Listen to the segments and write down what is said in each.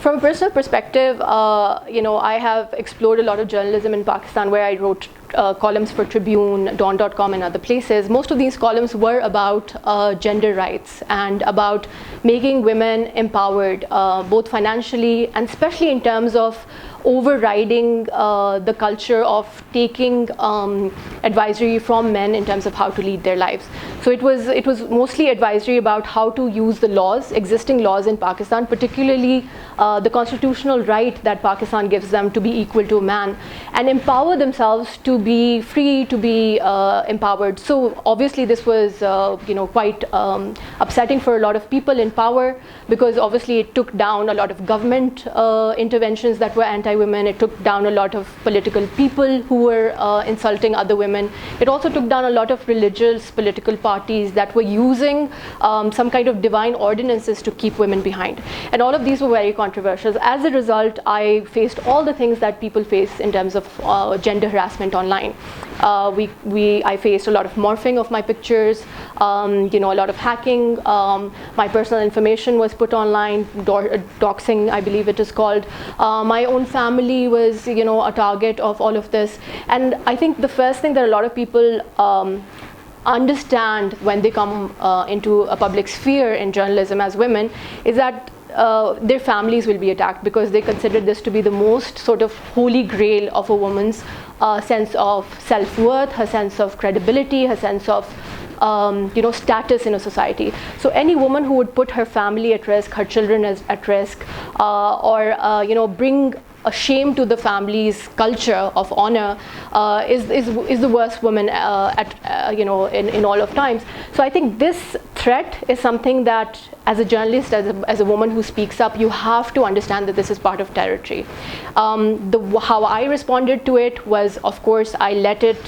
From a personal perspective, I have explored a lot of journalism in Pakistan, where I wrote columns for Tribune, Dawn.com, and other places. Most of these columns were about gender rights and about making women empowered, both financially and especially in terms of overriding the culture of taking advisory from men in terms of how to lead their lives. So it was mostly advisory about how to use the laws, existing laws in Pakistan, particularly the constitutional right that Pakistan gives them to be equal to a man, and empower themselves to be free, to be empowered. So obviously this was quite upsetting for a lot of people in power, because obviously it took down a lot of government interventions that were anti-women. It took down a lot of political people who were insulting other women. It also took down a lot of religious political parties that were using some kind of divine ordinances to keep women behind. And all of these were very controversial. As a result, I faced all the things that people face in terms of gender harassment online. I faced a lot of morphing of my pictures, a lot of hacking. My personal information was put online, doxing, I believe it is called. My own family was, a target of all of this. And I think the first thing that a lot of people understand when they come into a public sphere in journalism as women is that their families will be attacked, because they consider this to be the most sort of holy grail of a woman's sense of self-worth, her sense of credibility, her sense of status in a society. So any woman who would put her family at risk, her children at risk, or bring a shame to the family's culture of honor, is the worst woman in all of times. So I think this threat is something that, as a journalist, as a woman who speaks up, you have to understand that this is part of territory. How I responded to it was, of course, I let it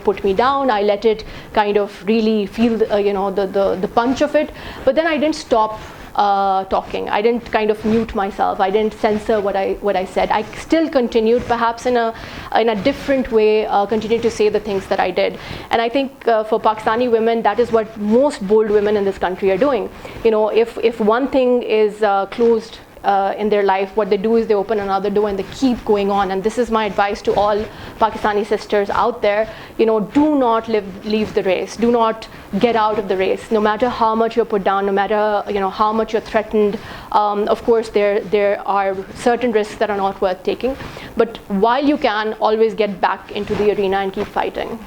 put me down. I let it kind of really feel the punch of it, but then I didn't stop talking. I didn't kind of mute myself. I didn't censor what I said. I still continued, perhaps in a different way, continued to say the things that I did. And I think for Pakistani women, that is what most bold women in this country are doing. If one thing is closed in their life, what they do is they open another door and they keep going on. And this is my advice to all Pakistani sisters out there. Do not leave the race. Do not get out of the race, no matter how much you're put down, no matter how much you're threatened. Of course, there are certain risks that are not worth taking, but while you can, always get back into the arena and keep fighting.